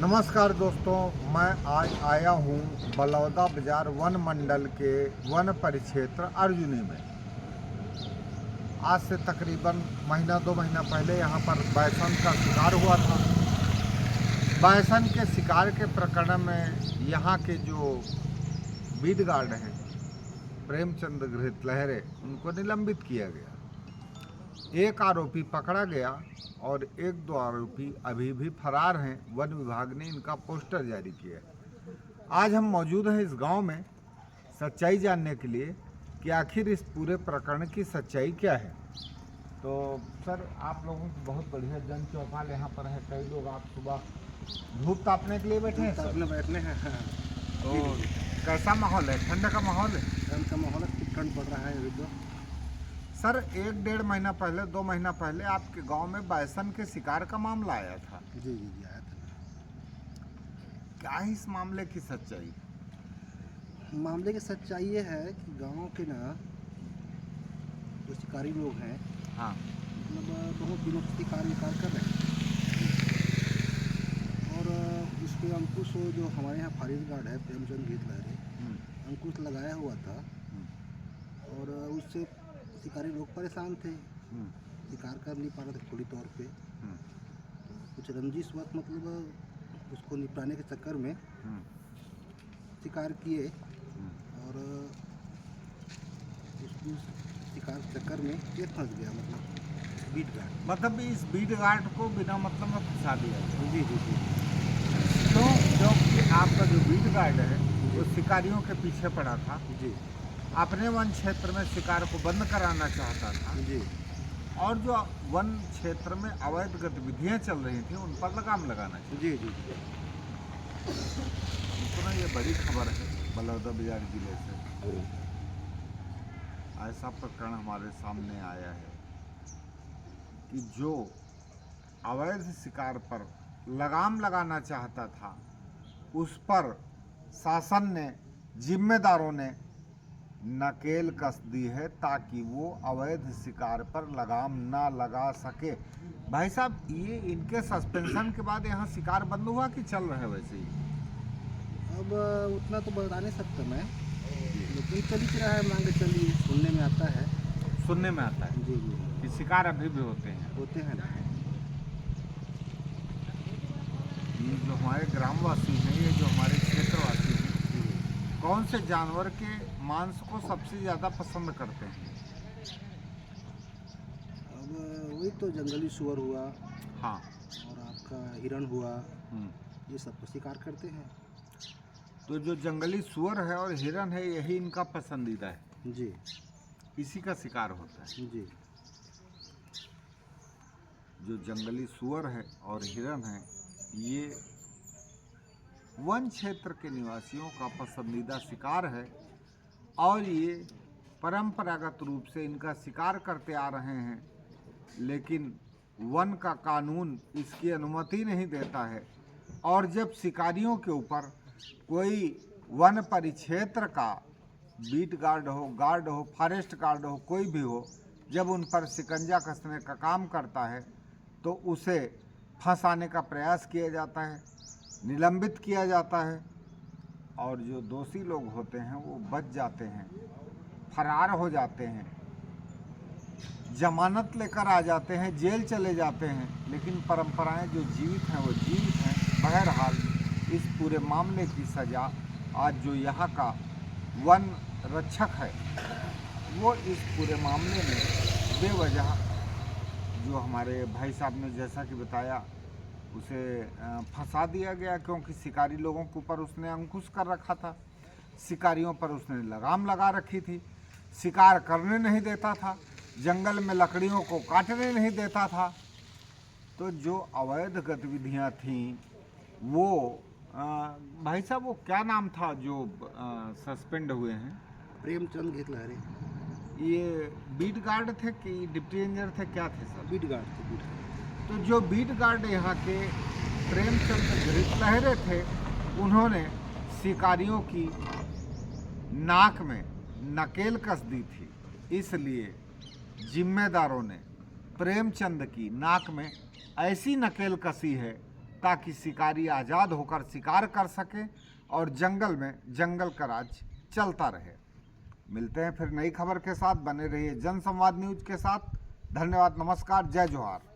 नमस्कार दोस्तों, मैं आज आया हूँ बलौदा बाजार वन मंडल के वन परिक्षेत्र अर्जुनी में। आज से तकरीबन दो महीना पहले यहाँ पर बायसन का शिकार हुआ था। बायसन के शिकार के प्रकरण में यहाँ के जो बीट गार्ड हैं प्रेमचंद घृत लहरे, उनको निलंबित किया गया। एक आरोपी पकड़ा गया और एक दो आरोपी अभी भी फरार हैं। वन विभाग ने इनका पोस्टर जारी किया है। आज हम मौजूद हैं इस गांव में सच्चाई जानने के लिए कि आखिर इस पूरे प्रकरण की सच्चाई क्या है। तो सर, आप लोगों की बहुत बढ़िया जन चौपाल यहाँ पर है। कई लोग आप सुबह धूप तापने के लिए बैठे हैं सर? बैठने हैं। तो कैसा माहौल है? ठंड का माहौल है? ठंड का माहौल है, ठंड पड़ रहा है अभी तो। सर, 1-1.5 महीना पहले, 2 महीना पहले आपके गांव में बायसन के शिकार का मामला आया था। जी आया था। क्या है इस मामले की सच्चाई? मामले की सच्चाई ये है कि गांव के ना जो शिकारी लोग हैं, हाँ, मतलब बहुत दिनों से शिकार कर रहे हैं। और इसके अंकुश जो हमारे यहाँ फॉरेस्ट गार्ड है प्रेमचंद घृत लहरे, अंकुश लगाया हुआ था। और उससे शिकारी लोग परेशान थे, शिकार कर नहीं पा रहे थे थोड़ी तौर पे। कुछ रंजिश वक्त मतलब उसको निपटाने के चक्कर में शिकार किए और उसको शिकार के चक्कर में ये फंस गया, मतलब बीट गार्ड। मतलब इस बीट गार्ड को बिना मतलब में फंसा दिया गया। जी। तो क्योंकि आपका जो बीट गार्ड है वो शिकारियों के पीछे पड़ा था, जी अपने वन क्षेत्र में शिकार को बंद कराना चाहता था जी और जो वन क्षेत्र में अवैध गतिविधियां चल रही थी उन पर लगाम लगाना चाहिए। जी। तो ना, ये बड़ी खबर है बलौदा बाजार जिले से। ऐसा प्रकरण हमारे सामने आया है कि जो अवैध शिकार पर लगाम लगाना चाहता था उस पर शासन ने, जिम्मेदारों ने नकेल कस दी है ताकि वो अवैध शिकार पर लगाम ना लगा सके। भाई साहब, ये इनके सस्पेंशन के बाद यहाँ शिकार बंद हुआ कि चल रहा है वैसे ही? अब उतना तो बता नहीं सकता मैं, लेकिन चल ही रहा है, मान के चलिए। सुनने में आता है। सुनने में आता है जी कि शिकार अभी भी होते हैं ना। ये जो हमारे ग्रामवासी हैं, ये जो हमारे क्षेत्रवासी हैं, कौन से जानवर के मांस को सबसे ज़्यादा पसंद करते हैं? अब वही तो जंगली सुअर हुआ, हाँ, और आपका हिरण हुआ, ये सब तो शिकार करते हैं। तो जो जंगली सुअर है और हिरण है, यही इनका पसंदीदा है। जी इसी का शिकार होता है। जी जो जंगली सुअर है और हिरण है, ये वन क्षेत्र के निवासियों का पसंदीदा शिकार है और ये परंपरागत रूप से इनका शिकार करते आ रहे हैं। लेकिन वन का कानून इसकी अनुमति नहीं देता है और जब शिकारियों के ऊपर कोई वन परिक्षेत्र का बीट गार्ड हो, फॉरेस्ट गार्ड हो, कोई भी हो, जब उन पर शिकंजा कसने का काम करता है तो उसे फंसाने का प्रयास किया जाता है, निलंबित किया जाता है और जो दोषी लोग होते हैं वो बच जाते हैं, फरार हो जाते हैं, जमानत लेकर आ जाते हैं, जेल चले जाते हैं। लेकिन परंपराएं जो जीवित हैं वो जीवित हैं। बहरहाल, इस पूरे मामले की सज़ा आज जो यहाँ का वन रक्षक है वो इस पूरे मामले में बेवजह, जो हमारे भाई साहब ने जैसा कि बताया, उसे फंसा दिया गया क्योंकि शिकारी लोगों के ऊपर उसने अंकुश कर रखा था, शिकारियों पर उसने लगाम लगा रखी थी, शिकार करने नहीं देता था, जंगल में लकड़ियों को काटने नहीं देता था। तो जो अवैध गतिविधियां थीं वो भाई साहब, वो क्या नाम था जो सस्पेंड हुए हैं? प्रेमचंद घृत लहरे। ये बीट गार्ड थे कि डिप्टी इंजीनियर थे, क्या थे सर? बीट गार्ड थे। तो जो बीट गार्ड यहाँ के प्रेमचंद घृत लहरे थे, उन्होंने शिकारियों की नाक में नकेल कस दी थी। इसलिए जिम्मेदारों ने प्रेमचंद की नाक में ऐसी नकेल कसी है ताकि शिकारी आज़ाद होकर शिकार कर सके और जंगल में जंगल का राज चलता रहे। मिलते हैं फिर नई खबर के साथ, बने रहिए जनसंवाद न्यूज के साथ। धन्यवाद, नमस्कार, जय जोहार।